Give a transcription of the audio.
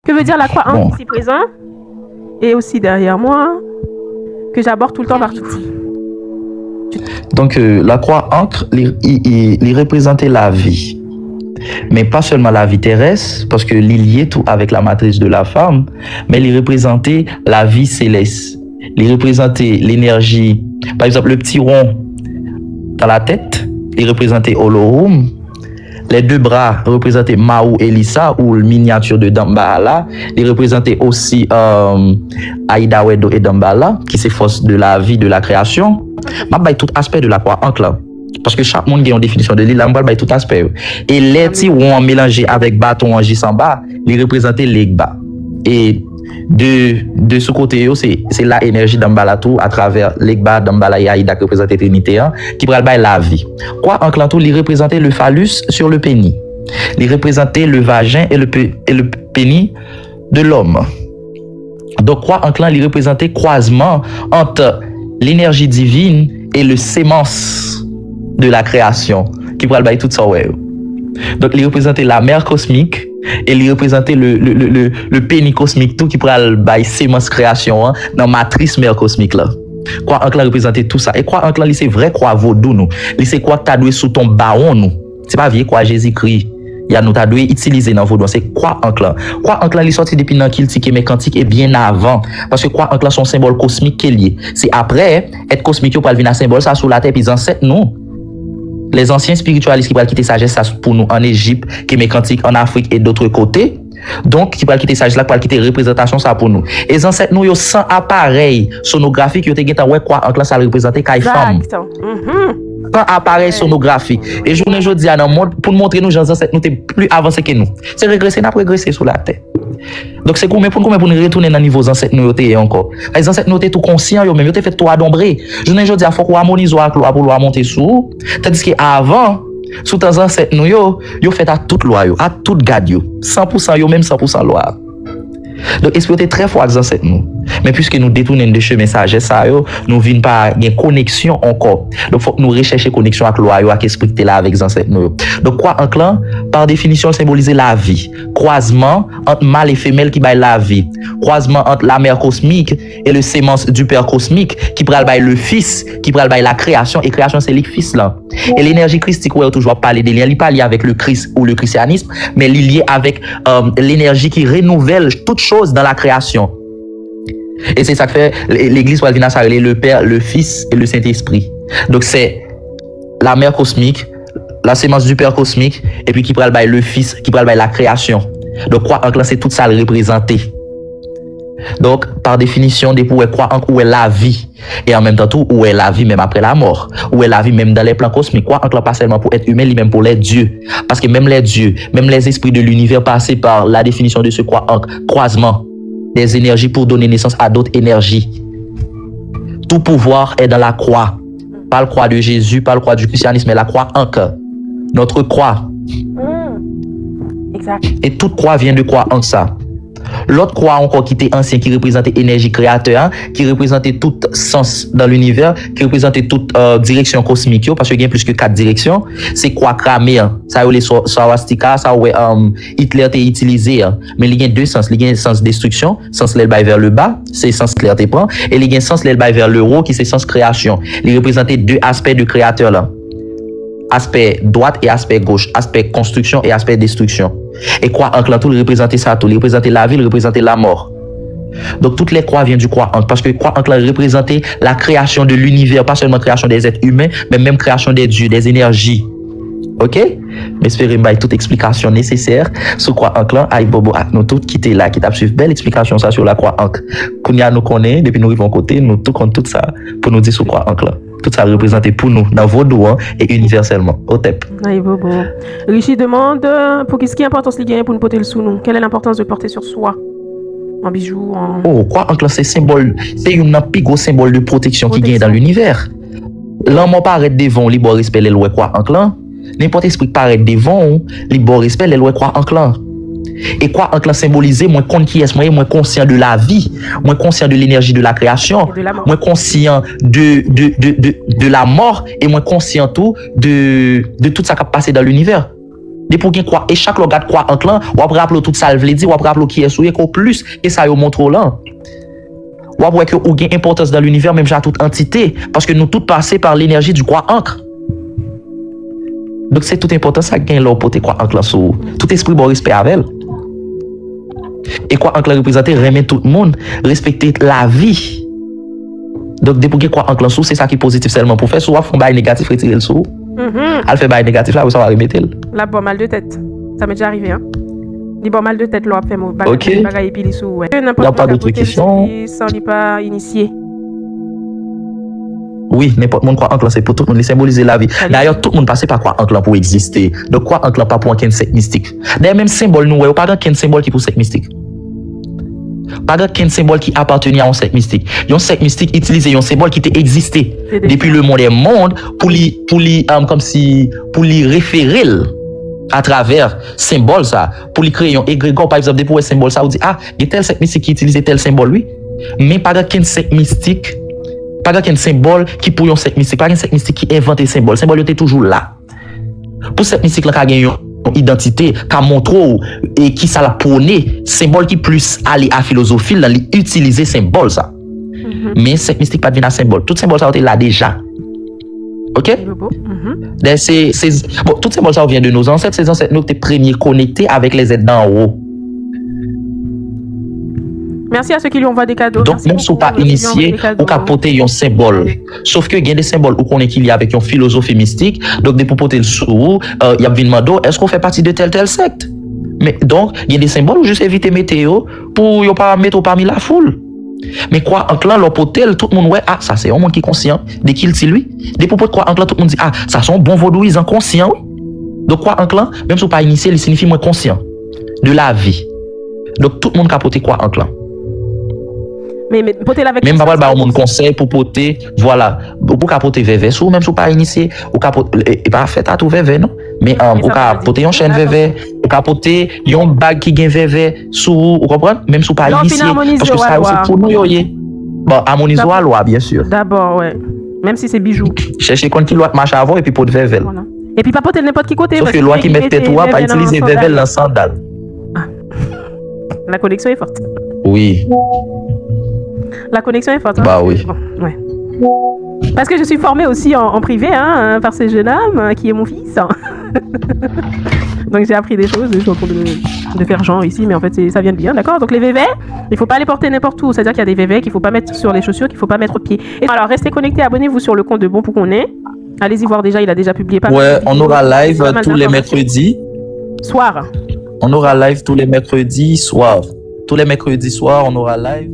Que veut dire la croix Bon. ici présent et aussi derrière moi, que j'aborde tout le temps partout. Donc, la croix ancre, il représentait la vie. Mais pas seulement la vie terrestre, parce que il liait tout avec la matrice de la femme, mais il représentait la vie céleste. Il représentait l'énergie. Par exemple, le petit rond dans la tête, il représentait Olorum. Les deux bras représentaient Maou et Lisa, ou le miniature de Dambala. Il représentait aussi Aïda Wedo et Dambala, qui c'est force de la vie, de la création. Je vais tout aspect de la croix ancre là. Parce que chaque monde a une définition de l'île, là, je vais tout aspect. Et les petits ont mélangé avec bâton en J-Samba, ils représentaient l'Egba. Et de ce côté, c'est la énergie d'Ambala tout à travers l'Egba, d'Ambala et Aïda qui représentait Trinité, qui prend la vie. Quoi, en clantou, il représentait le phallus sur le pénis. Il représentait le vagin et le pénis de l'homme. Donc, quoi, en clan, il représentait croisement entre l'énergie divine et le sémence de la création, qui prend tout ça, ouais. Donc, il représentait la mère cosmique, et il représentait le pénis cosmique, tout qui prend la sémence création, hein, dans la matrice mère cosmique, là. Quoi, en clan représentait tout ça. Et quoi, en clan, c'est vrai, quoi, vaudou, nous. C'est quoi, t'as doué sous ton baron, nous. C'est pas vieux, quoi, Jésus-Christ. Il y a nous t'as doué utiliser dans vaudou. C'est quoi, en clan? Quoi, en clan, il est sorti depuis dans Kiltik et mécantique, et bien avant. Parce que quoi, en clan, son symbole cosmique qui est lié. C'est après, être cosmique, il peut venir un symbole, ça, sous la terre, puis ils ancêtres, nous. Les anciens spiritualistes qui vont quitter sagesse ça pour nous en Égypte, qui est quantique en Afrique et d'autres côtés. Donc, qui vont quitter sagesse là pour quitter représentation ça pour nous. Et les ancêtres nous, yo sans appareil sonographique, yo te geta ouais quoi en classe ça représenter kay femme. Sans appareil sonographique. Et journée jodi à dans monde pour montrer nous gens ancêtres nous t'es plus avancé que nous. C'est régresser n'a régresser sur la terre. Donc c'est combien pour nous retourner dans niveau ancêtres nous té encore. Les ancêtres nous té tout conscient yo même yo té fait tout adombré. Journée jodi a faut qu'on harmonise avec loi pour loi monter sous. Tandis que avant sous temps ancêtres nous yo fait à toute loi yo, à toute garde yo. 100% yo même 100% loi. Donc esprit était très fort ancêtres nous. Mais puisque nous détournons de chemin sagesse ça yo, nous vinn pas une connexion encore. Donc faut que nous rechercher connexion avec loi yo avec esprit qui là avec les ancêtres nous. Donc quoi en clan par définition symboliser la vie. Croisement entre mâle et femelle qui baille la vie. Croisement entre la mère cosmique et le sémence du père cosmique qui pral baille le fils, qui pral baille la création et création c'est le fils là. Et l'énergie christique ouais toujours parler de lien, il pas lié avec le Christ ou le christianisme, mais lié avec l'énergie qui renouvelle toute chose dans la création. Et c'est ça que fait l'église Walvina Sarele, le Père, le Fils et le Saint-Esprit. Donc c'est la mère cosmique, la sémence du Père cosmique, et puis qui prend le Fils, qui prend la création. Donc quoi en classe c'est tout ça le représenter. Donc par définition des pour quoi en où est la vie et en même temps tout où est la vie même après la mort, où est la vie même dans les plans cosmiques, quoi en pas seulement pour être humain, même pour les dieux, parce que même les dieux, même les esprits de l'univers passent par la définition de ce quoi en croisement des énergies pour donner naissance à d'autres énergies. Tout pouvoir est dans la croix. Pas la croix de Jésus, pas la croix du christianisme, mais la croix encore. Notre croix. Exact. Et toute croix vient de croix en ça. L'autre croix encore qui était ancien, qui représentait énergie créateur, qui représentait tout sens dans l'univers, qui représentait toute direction cosmique, parce qu'il y a plus que 4 directions, c'est croix cramée. Ça y est, les swastika, ça y est, Hitler a utilisé, mais il y a 2 sens. Il y a un sens destruction, sens l'élbaille vers le bas, c'est sens clair te prend, et il y a un sens l'élbaille vers le haut, qui c'est sens création. Il représentait 2 aspects de créateur là. Aspect droite et aspect gauche, aspect construction et aspect destruction. Et croix en clan tout représentait ça tout, il représentait la vie, il représentait la mort. Donc toutes les croix viennent du croix en, parce que croix en clan représentait la création de l'univers, pas seulement création des êtres humains, mais même création des dieux, des énergies. OK? Mais espérez moi toute explication nécessaire sur croix en clan, aïe bobo nous tout qui était là qui t'a suivi belle explication ça sur la croix en. Kounya nous connaît depuis nous arrivons côté, nous tout compte tout ça pour nous dire sur croix en clan. Tout ça représenté pour nous dans vaudou et universellement. Au TEP. Aïe bobo. Richie demande pour qu'est-ce qui est important li gagne pour nous porter le sous nous. Quelle est l'importance de porter sur soi? En bijoux, en... Oh, quoi en classe c'est symbole, c'est un plus gros symbole de protection qui gagne dans l'univers. L'homme paraît devant, li bon respect les lois quoi en clan. N'importe esprit paraît devant, li bon respect les lois quoi en clan. Et quoi en clan symboliser moins moins conscient de la vie, moins conscient de l'énergie de la création, moins conscient de la mort et moins conscient tout de tout ça qui a passé dans l'univers. Des pour quoi et chaque regard quoi en clan, ou après rappeler tout ça le veut dire, ou après rappeler qui est souillé qu'au plus et ça yo montre là. Ou après que ou gain importance dans l'univers même à toute entité parce que nous tous passés par l'énergie du quoi ancre. Donc c'est toute importance ça gain leur porter quoi ancre là sur tout esprit bon respect avec elle. Et quoi ancre représenter remettre tout le monde, respecter la vie. Donc des pour quoi ancre sous c'est ça qui est positif seulement pour faire soit font bail négatif retirer le sous. Elle fait bail négatif là, ça va remettre. Là, bon mal de tête. Ça m'est déjà arrivé, hein. Des bon mal de tête, là, fait mon Ok. bagage et puis les sous, ouais. Il n'y a pas d'autres questions. Sans n'est pas initié. Oui, n'importe monde croit en clan, c'est pour tout le monde, symboliser la vie. D'ailleurs, tout le monde passe par quoi en clan pour exister. Donc, quoi en clan pas pour un secte mystique. D'ailleurs, même symbole, nous, pas un symbole qui pour secte mystique. Pas un symbole qui appartenait à un secte mystique. Un secte mystique utilisait un symbole qui était existé depuis le monde et monde pour lui référer à travers symbole ça, pour lui créer un égrégore, par exemple, pour un symbole ça, on dit, ah, il y a tel secte mystique qui utilisait tel symbole, oui. Mais pas un secte mystique, pas un symbole qui pour un secte mystique, pas un secte mystique qui invente le symbole. Le symbole était toujours là. Pour cette mystique là, qui a une identité, qui a montré et qui ça la prôné, symbole qui plus aller à philosophie, là, utiliser symbole ça. Mais cette mystique pas devient un symbole. Tout symbole ça était là déjà. Ok? Bon, tout symbole ça vient de nos ancêtres. Ces ancêtres nous étaient premiers connectés avec les êtres d'en haut. Merci à ceux qui lui envoient des cadeaux. Donc, même si vous pas initié, ou capoter un symbole. Sauf que il y a des symboles où on est qu'il y a avec une philosophie mystique. Donc, des pour porter le sou, il y a bien demandé, est-ce qu'on fait partie de telle secte? Mais donc, il y a des symboles où juste éviter météo pour ne pas mettre parmi la foule. Mais quoi, en clan, l'opotel, tout le monde, ouais, ah, ça c'est un monde qui est conscient. Dès qu'il dit lui, des pour quoi, en clan, tout le monde dit, ah, ça sont bons vaudouisants conscients, oui. Donc, quoi, en clan, même si vous pas initié, il signifie moins conscient de la vie. Donc, tout le monde capote quoi, en clan. Mais porter avec même pas au monde conseil pour porter voilà pour capoter VV ou même si pas initié ou capoter et pas fait à tout VV non mais ou capoter une chaîne VV ou capoter une bague qui gagne VV sous vous comprenez même si pas initié parce que ça aussi pour nous yoyé bon harmoniser la loi bien sûr d'abord ouais même si c'est bijoux chercher quand qui loi marche avant et puis pour VV voilà. Et puis pas porter n'importe qui côté sauf que loi qui met tête toi pas utiliser VV dans sandale la connexion est forte oui. La connexion est forte. Bah oui. Bon, ouais. Parce que je suis formée aussi en privé par ce jeune homme qui est mon fils. Donc j'ai appris des choses. Je suis en train de faire genre ici, mais en fait ça vient de bien, d'accord. Donc les VV, il faut pas les porter n'importe où. C'est-à-dire qu'il y a des VV qu'il faut pas mettre sur les chaussures, qu'il faut pas mettre au pied. Et alors restez connectés, abonnez-vous sur le compte de Bon pour qu'on est. Allez-y voir déjà, il a déjà publié pas mal de vidéos. On aura live tous les mercredis. Soir. On aura live tous les mercredis soirs. Tous les mercredis soirs, on aura live.